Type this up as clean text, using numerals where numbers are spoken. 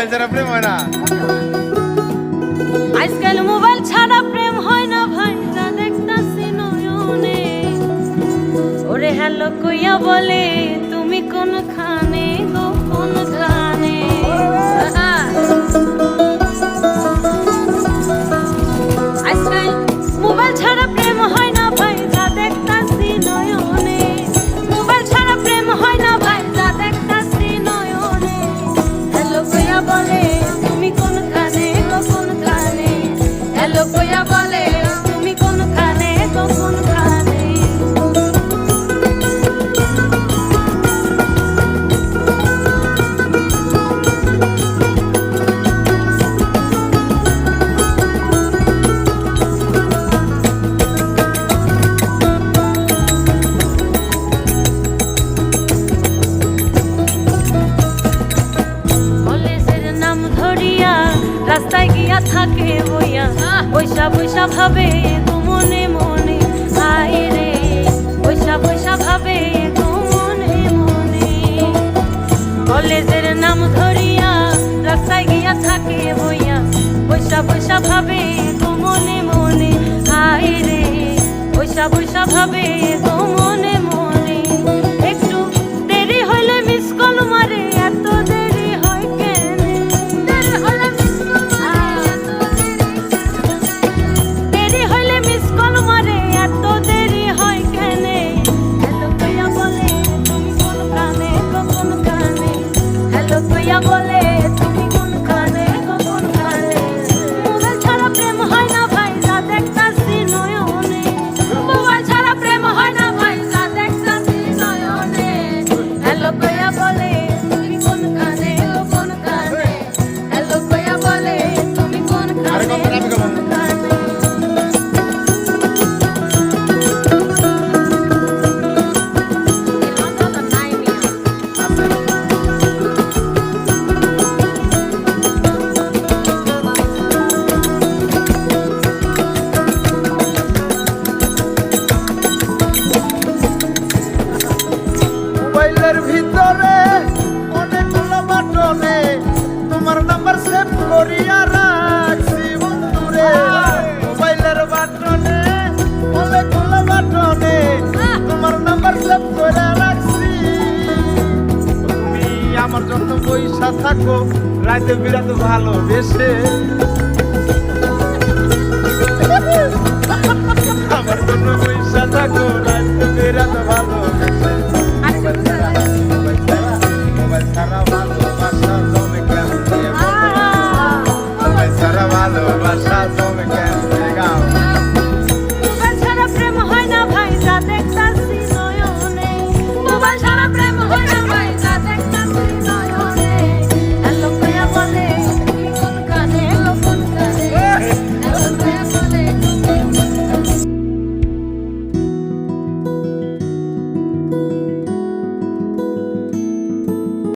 প্রেম হয় না আজকাল মোবাইল ছাড়া প্রেম হয় না ভাই, যা দেখতাছি নয়নে। ওরে হ্যালো কইয়া বলে তুমি কোনখানে গো কোনখানে। আজকাল মোবাইল ছাড়া প্রেম হয় না ভাই, যা দেখতাছি নয়নে। মোবাইল ছাড়া প্রেম হয় না ভাই, যা দেখতাছি নয়নে। হ্যালো কইয়া বলে তুমি কোনখানে গো কোনখানে। হ্যালো কইয়া বলে তুমি কোনখানে গো কোনখানে। রাস্তায় গিয়া থাকে বইয়া, বৈশা বৈশা ভাবে গো মনে মনে। হায় রে বৈশা বৈশা ভাবে গো মনে মনে। কলেজের নাম ধরিয়া রাস্তায় গিয়া থাকে বইয়া, বৈশা বৈশা ভাবে গো মনে মনে। হায় রে বৈশা বৈশা ভাবে গো মনে মনে। একটু দেরি হইলে মিস কল মারে, এত দেরি হয় কেন? দেরি হইলে বলে তুমি কোনখানে গো কোনখানে। মোবাইল ছাড়া প্রেম হয় না ভাই, যা দেখতাছি নয়নে। মোবাইল ছাড়া প্রেম হয় না ভাই, যা দেখতাছি নয়নে। হ্যালো কইয়া বলে তুমি কোনখানে গো কোনখানে। হ্যালো কইয়া বলে তুমি কোনখানে গো কোনখানে। মোবাইলের ভিতরে অনেকগুলো বাটনে তোমার নাম্বার সেভ করিয়া রাখছি বন্ধুরে। মোবাইলের বাটনে অনেকগুলো বাটনে তোমার নাম্বার সেভ করে রাখছি। তুমি আমার জন্য বইসা থাকো রাতে বিরাতে ভালোবেসে।